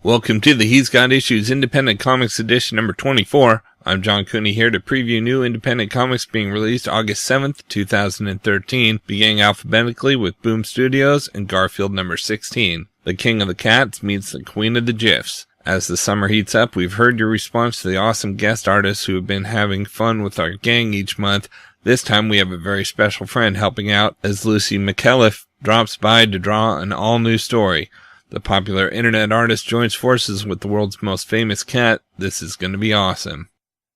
Welcome to the He's Got Issues Independent Comics Edition number 24. I'm John Cooney here to preview new independent comics being released August 7th, 2013, beginning alphabetically with Boom Studios and Garfield number 16. The King of the Cats meets the Queen of the GIFs. As the summer heats up, we've heard your response to the awesome guest artists who have been having fun with our gang each month. This time we have a very special friend helping out as Lucy McKelliff drops by to draw an all-new story. The popular internet artist joins forces with the world's most famous cat. This is going to be awesome.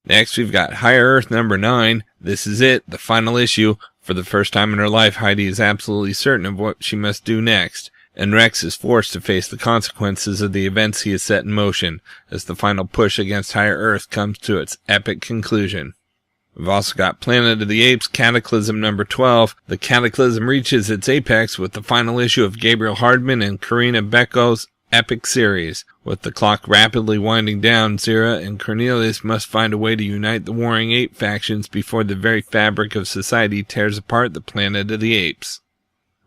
Next, we've got Higher Earth number 9. This is it, the final issue. For the first time in her life, Heidi is absolutely certain of what she must do next, and Rex is forced to face the consequences of the events he has set in motion, as the final push against Higher Earth comes to its epic conclusion. We've also got Planet of the Apes, Cataclysm number 12. The Cataclysm reaches its apex with the final issue of Gabriel Hardman and Karina Becko's epic series. With the clock rapidly winding down, Zira and Cornelius must find a way to unite the warring ape factions before the very fabric of society tears apart the Planet of the Apes.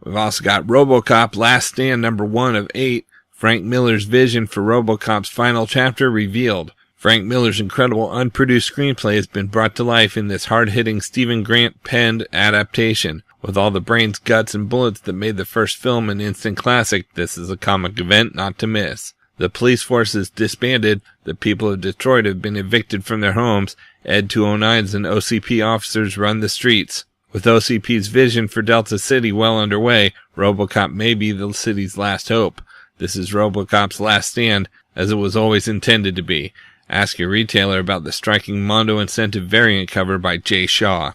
We've also got Robocop, Last Stand number 1 of 8. Frank Miller's vision for Robocop's final chapter revealed. Frank Miller's incredible unproduced screenplay has been brought to life in this hard-hitting Stephen Grant-penned adaptation. With all the brains, guts, and bullets that made the first film an instant classic, this is a comic event not to miss. The police force is disbanded, the people of Detroit have been evicted from their homes, Ed 209's and OCP officers run the streets. With OCP's vision for Delta City well underway, Robocop may be the city's last hope. This is Robocop's last stand, as it was always intended to be. Ask your retailer about the striking Mondo Incentive variant cover by Jay Shaw.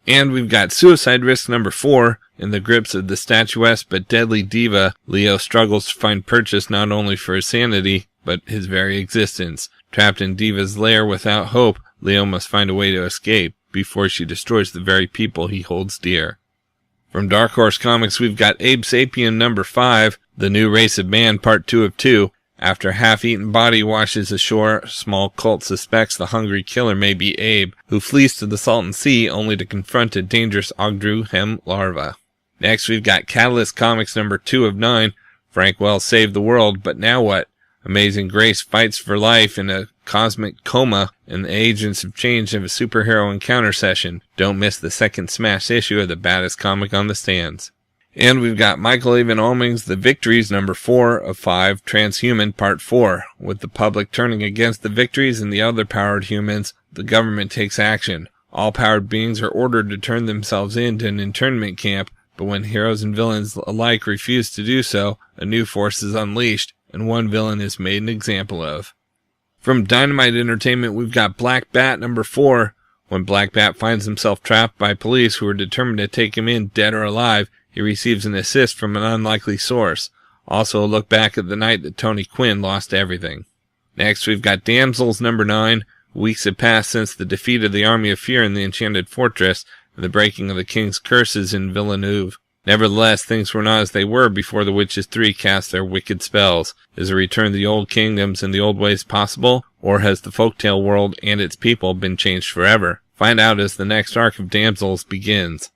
And we've got Suicide Risk number 4. In the grips of the statuesque but deadly diva, Leo struggles to find purchase not only for his sanity, but his very existence. Trapped in Diva's lair without hope, Leo must find a way to escape before she destroys the very people he holds dear. From Dark Horse Comics, we've got Abe Sapien number 5, The New Race of Man part 2 of 2. After a half-eaten body washes ashore, a small cult suspects the hungry killer may be Abe, who flees to the Salton Sea only to confront a dangerous Ogdru Hem larva. Next, we've got Catalyst Comics number 2 of 9. Frank Wells saved the world, but now what? Amazing Grace fights for life in a cosmic coma, and the agents of change have a superhero encounter session. Don't miss the second smash issue of the baddest comic on the stands. And we've got Michael Avon Oeming's The Victories number 4 of 5, Transhuman part 4. With the public turning against the Victories and the other powered humans, the government takes action. All powered beings are ordered to turn themselves into an internment camp, but when heroes and villains alike refuse to do so, a new force is unleashed, and one villain is made an example of. From Dynamite Entertainment, we've got Black Bat number 4. When Black Bat finds himself trapped by police who are determined to take him in dead or alive, he receives an assist from an unlikely source. Also a look back at the night that Tony Quinn lost everything. Next, we've got Damsels number 9. Weeks have passed since the defeat of the Army of Fear in the Enchanted Fortress and the breaking of the King's curses in Villeneuve. Nevertheless, things were not as they were before the Witches 3 cast their wicked spells. Is a return to the old kingdoms and the old ways possible, or has the folktale world and its people been changed forever? Find out as the next arc of Damsels begins.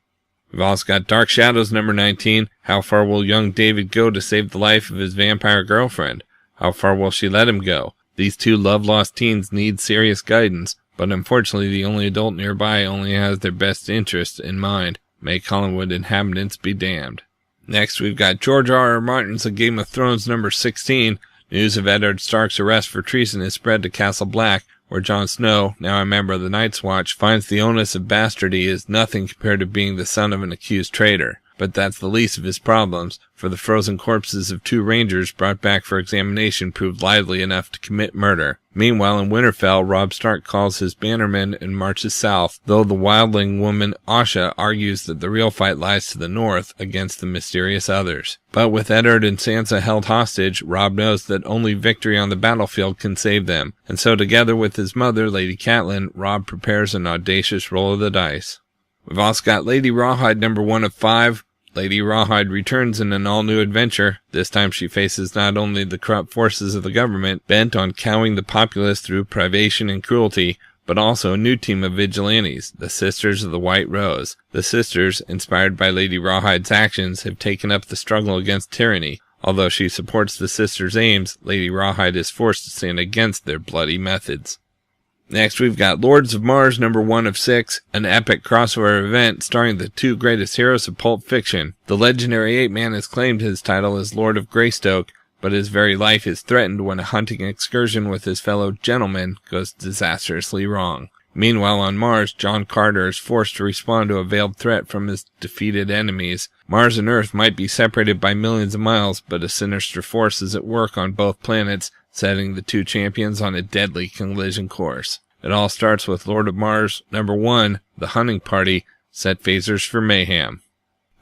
We've also got Dark Shadows number 19. How far will young David go to save the life of his vampire girlfriend? How far will she let him go? These two love-lost teens need serious guidance, but unfortunately the only adult nearby only has their best interests in mind. May Collinwood inhabitants be damned. Next, we've got George R.R. Martin's A Game of Thrones number 16. News of Eddard Stark's arrest for treason is spread to Castle Black, where Jon Snow, now a member of the Night's Watch, finds the onus of bastardy is nothing compared to being the son of an accused traitor. But that's the least of his problems, for the frozen corpses of 2 rangers brought back for examination proved lively enough to commit murder. Meanwhile, in Winterfell, Robb Stark calls his bannermen and marches south, though the wildling woman Asha argues that the real fight lies to the north against the mysterious others. But with Eddard and Sansa held hostage, Robb knows that only victory on the battlefield can save them, and so together with his mother, Lady Catelyn, Robb prepares an audacious roll of the dice. We've also got Lady Rawhide number 1 of 5. Lady Rawhide returns in an all-new adventure. This time she faces not only the corrupt forces of the government, bent on cowing the populace through privation and cruelty, but also a new team of vigilantes, the Sisters of the White Rose. The Sisters, inspired by Lady Rawhide's actions, have taken up the struggle against tyranny. Although she supports the sisters' aims, Lady Rawhide is forced to stand against their bloody methods. Next, we've got Lords of Mars number 1 of 6, an epic crossover event starring the 2 greatest heroes of pulp fiction. The legendary ape man has claimed his title as Lord of Greystoke, but his very life is threatened when a hunting excursion with his fellow gentlemen goes disastrously wrong. Meanwhile, on Mars, John Carter is forced to respond to a veiled threat from his defeated enemies. Mars and Earth might be separated by millions of miles, but a sinister force is at work on both planets, setting the 2 champions on a deadly collision course. It all starts with Lord of Mars number 1, The Hunting Party, set phasers for mayhem.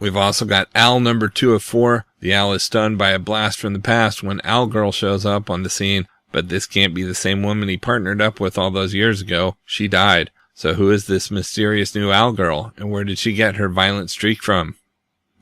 We've also got Owl number 2 of 4. The owl is stunned by a blast from the past when Owl Girl shows up on the scene, but this can't be the same woman he partnered up with all those years ago. She died. So who is this mysterious new Owl Girl, and where did she get her violent streak from?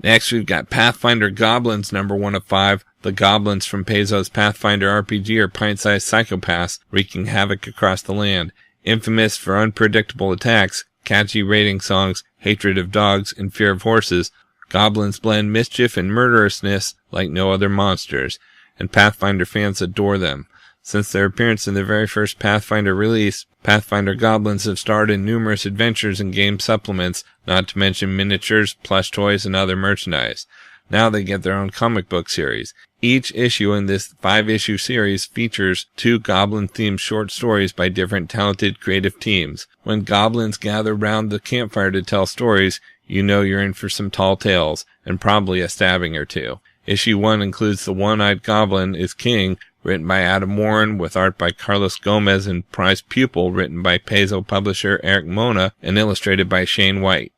Next, we've got Pathfinder Goblins number 1 of 5. The goblins from Paizo's Pathfinder RPG are pint-sized psychopaths wreaking havoc across the land. Infamous for unpredictable attacks, catchy raiding songs, hatred of dogs, and fear of horses, goblins blend mischief and murderousness like no other monsters, and Pathfinder fans adore them. Since their appearance in the very first Pathfinder release, Pathfinder Goblins have starred in numerous adventures and game supplements, not to mention miniatures, plush toys, and other merchandise. Now they get their own comic book series. Each issue in this 5-issue series features 2 goblin-themed short stories by different talented creative teams. When goblins gather round the campfire to tell stories, you know you're in for some tall tales, and probably a stabbing or 2. Issue 1 includes The One-Eyed Goblin is King, written by Adam Warren, with art by Carlos Gomez, and Prize Pupil, written by Paizo publisher Eric Mona, and illustrated by Shane White.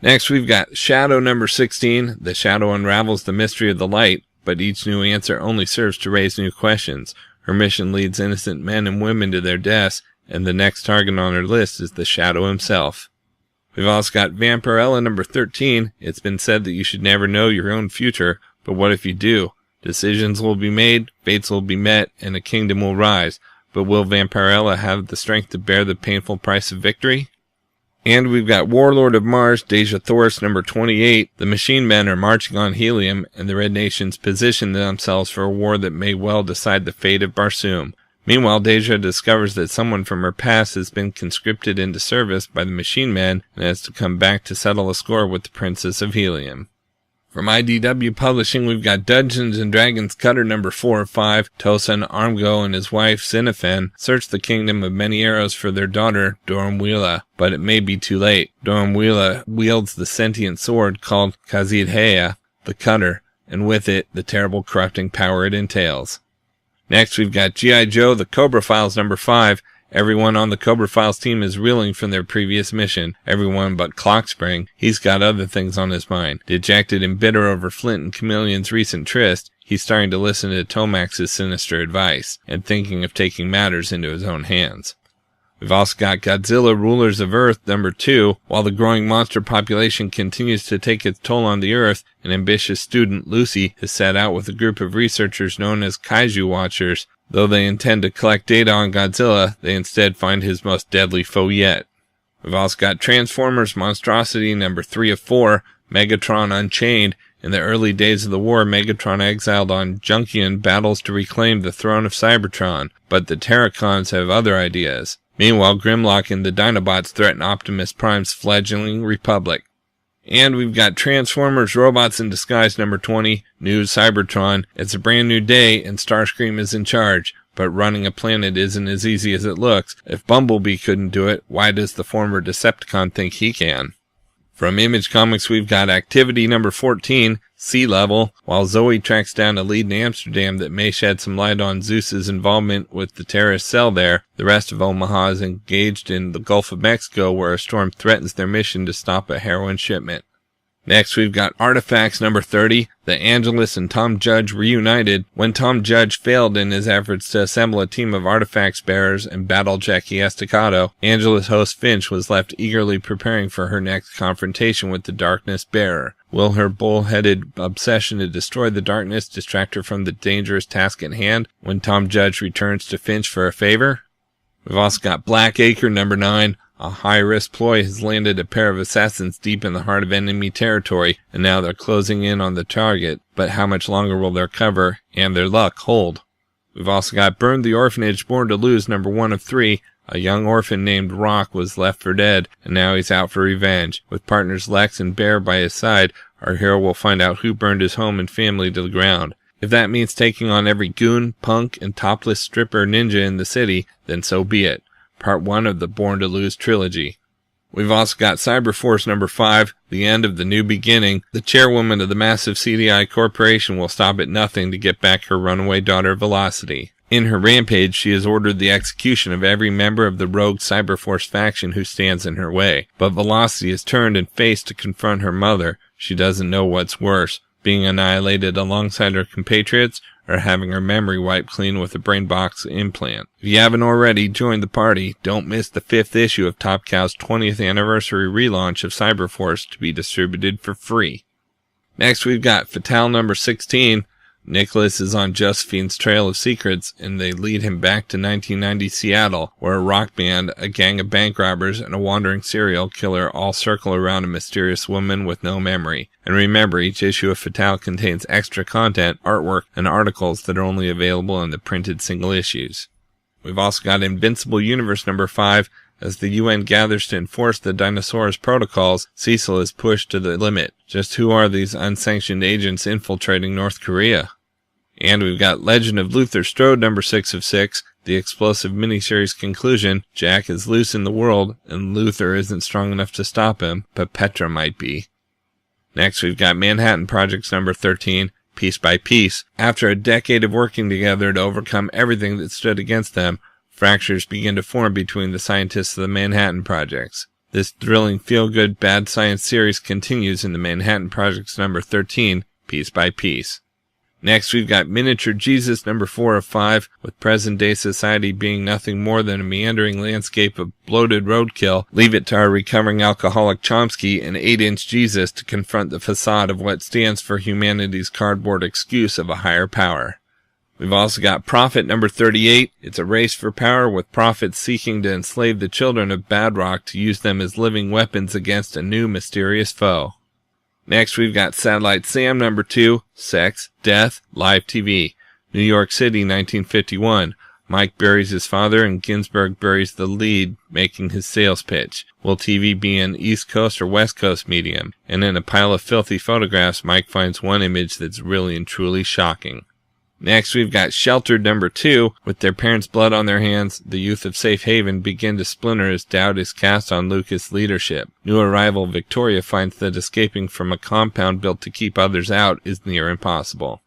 Next, we've got Shadow number 16. The shadow unravels the mystery of the light, but each new answer only serves to raise new questions. Her mission leads innocent men and women to their deaths, and the next target on her list is the Shadow himself. We've also got Vampirella number 13. It's been said that you should never know your own future, but what if you do? Decisions will be made, fates will be met, and a kingdom will rise. But will Vampirella have the strength to bear the painful price of victory? And we've got Warlord of Mars, Dejah Thoris number 28. The machine men are marching on Helium, and the Red Nations position themselves for a war that may well decide the fate of Barsoom. Meanwhile, Dejah discovers that someone from her past has been conscripted into service by the machine men and has to come back to settle a score with the Princess of Helium. From IDW Publishing, we've got Dungeons & Dragons Cutter number 4 of 5. Tosin Armgo and his wife, Sinephen, search the Kingdom of Many Arrows for their daughter, Dorumwila, but it may be too late. Dorumwila wields the sentient sword called Kazidheya, the Cutter, and with it, the terrible corrupting power it entails. Next, we've got G.I. Joe, the Cobra Files number 5. Everyone on the Cobra Files team is reeling from their previous mission. Everyone but Clockspring. He's got other things on his mind. Dejected and bitter over Flint and Chameleon's recent tryst, he's starting to listen to Tomax's sinister advice, and thinking of taking matters into his own hands. We've also got Godzilla, Rulers of Earth number 2. While the growing monster population continues to take its toll on the Earth, an ambitious student, Lucy, has set out with a group of researchers known as Kaiju Watchers. Though they intend to collect data on Godzilla, they instead find his most deadly foe yet. We've also got Transformers Monstrosity number 3 of 4, Megatron Unchained. In the early days of the war, Megatron, exiled on Junkion, battles to reclaim the throne of Cybertron, but the Terracons have other ideas. Meanwhile, Grimlock and the Dinobots threaten Optimus Prime's fledgling Republic. And we've got Transformers Robots in Disguise number 20, New Cybertron. It's a brand new day and Starscream is in charge, but running a planet isn't as easy as it looks. If Bumblebee couldn't do it, why does the former Decepticon think he can? From Image Comics, we've got Activity number 14, Sea Level. While Zoe tracks down a lead in Amsterdam that may shed some light on Zeus's involvement with the terrorist cell there, the rest of Omaha is engaged in the Gulf of Mexico, where a storm threatens their mission to stop a heroin shipment. Next, we've got Artifacts number 30, The Angelus and Tom Judge reunited. When Tom Judge failed in his efforts to assemble a team of artifacts bearers and battle Jackie Estacado, Angelus host Finch was left eagerly preparing for her next confrontation with the Darkness Bearer. Will her bull-headed obsession to destroy the darkness distract her from the dangerous task at hand when Tom Judge returns to Finch for a favor? We've also got Blackacre number 9, A high-risk ploy has landed a pair of assassins deep in the heart of enemy territory, and now they're closing in on the target, but how much longer will their cover and their luck hold? We've also got Burn the Orphanage, Born to Lose, number 1 of 3. A young orphan named Rock was left for dead, and now he's out for revenge. With partners Lex and Bear by his side, our hero will find out who burned his home and family to the ground. If that means taking on every goon, punk, and topless stripper ninja in the city, then so be it. Part 1 of the Born to Lose trilogy. We've also got Cyberforce number 5, The End of the New Beginning. The chairwoman of the massive CDI corporation will stop at nothing to get back her runaway daughter Velocity. In her rampage, she has ordered the execution of every member of the rogue Cyberforce faction who stands in her way. But Velocity has turned and faced to confront her mother. She doesn't know what's worse, being annihilated alongside her compatriots, or having her memory wiped clean with a brain box implant. If you haven't already, joined the party. Don't miss the 5th issue of Top Cow's 20th anniversary relaunch of Cyberforce to be distributed for free. Next we've got Fatale number 16. Nicholas is on Josephine's trail of secrets, and they lead him back to 1990 Seattle, where a rock band, a gang of bank robbers, and a wandering serial killer all circle around a mysterious woman with no memory. And remember, each issue of Fatale contains extra content, artwork, and articles that are only available in the printed single issues. We've also got Invincible Universe number 5. As the UN gathers to enforce the Dinosaurus protocols, Cecil is pushed to the limit. Just who are these unsanctioned agents infiltrating North Korea? And we've got Legend of Luther Strode number 6 of 6, the explosive miniseries conclusion. Jack is loose in the world, and Luther isn't strong enough to stop him, but Petra might be. Next we've got Manhattan Projects number 13, Piece by Piece. After a decade of working together to overcome everything that stood against them, fractures begin to form between the scientists of the Manhattan Projects. This thrilling feel-good bad science series continues in the Manhattan Projects number 13, Piece by Piece. Next we've got Miniature Jesus number 4 of 5, with present-day society being nothing more than a meandering landscape of bloated roadkill. Leave it to our recovering alcoholic Chomsky and 8-inch Jesus to confront the facade of what stands for humanity's cardboard excuse of a higher power. We've also got Prophet number 38. It's a race for power, with prophets seeking to enslave the children of Badrock to use them as living weapons against a new mysterious foe. Next we've got Satellite Sam number 2, Sex, Death, Live TV. New York City, 1951. Mike buries his father and Ginsberg buries the lead, making his sales pitch. Will TV be an East Coast or West Coast medium? And in a pile of filthy photographs, Mike finds one image that's really and truly shocking. Next, we've got Sheltered number 2. With their parents' blood on their hands, the youth of Safe Haven begin to splinter as doubt is cast on Lucas' leadership. New arrival Victoria finds that escaping from a compound built to keep others out is near impossible.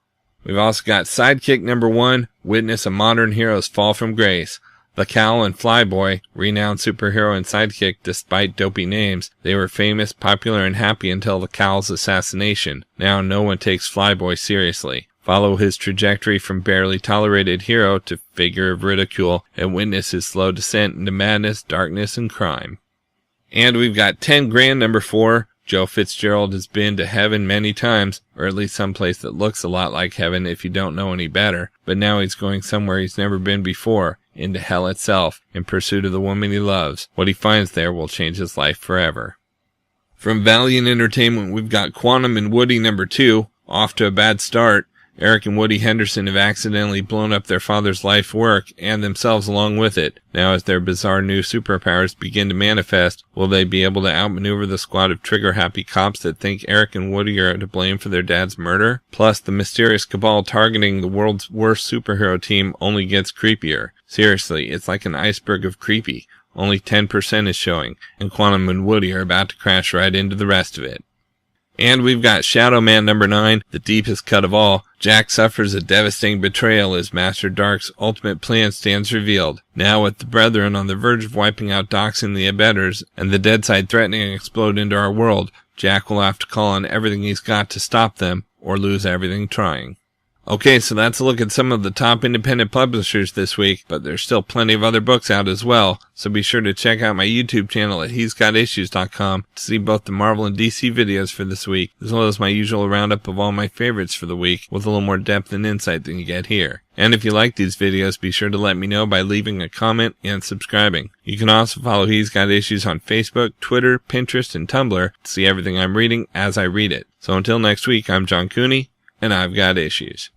We've also got Sidekick number 1. Witness a modern hero's fall from grace. The Cowl and Flyboy, renowned superhero and sidekick despite dopey names, they were famous, popular, and happy until the Cowl's assassination. Now no one takes Flyboy seriously. Follow his trajectory from barely tolerated hero to figure of ridicule, and witness his slow descent into madness, darkness, and crime. And we've got 10 Grand number 4. Joe Fitzgerald has been to heaven many times, or at least someplace that looks a lot like heaven if you don't know any better, but now he's going somewhere he's never been before, into hell itself, in pursuit of the woman he loves. What he finds there will change his life forever. From Valiant Entertainment, we've got Quantum and Woody number 2, off to a bad start. Eric and Woody Henderson have accidentally blown up their father's life work, and themselves along with it. Now as their bizarre new superpowers begin to manifest, will they be able to outmaneuver the squad of trigger-happy cops that think Eric and Woody are to blame for their dad's murder? Plus, the mysterious cabal targeting the world's worst superhero team only gets creepier. Seriously, it's like an iceberg of creepy. Only 10% is showing, and Quantum and Woody are about to crash right into the rest of it. And we've got Shadow Man number 9, the deepest cut of all. Jack suffers a devastating betrayal as Master Dark's ultimate plan stands revealed. Now with the Brethren on the verge of wiping out Dox and the Abettors, and the dead side threatening to explode into our world, Jack will have to call on everything he's got to stop them, or lose everything trying. Okay, so that's a look at some of the top independent publishers this week, but there's still plenty of other books out as well, so be sure to check out my YouTube channel at he'sgotissues.com to see both the Marvel and DC videos for this week, as well as my usual roundup of all my favorites for the week, with a little more depth and insight than you get here. And if you like these videos, be sure to let me know by leaving a comment and subscribing. You can also follow He's Got Issues on Facebook, Twitter, Pinterest, and Tumblr to see everything I'm reading as I read it. So until next week, I'm John Cooney, and I've got issues.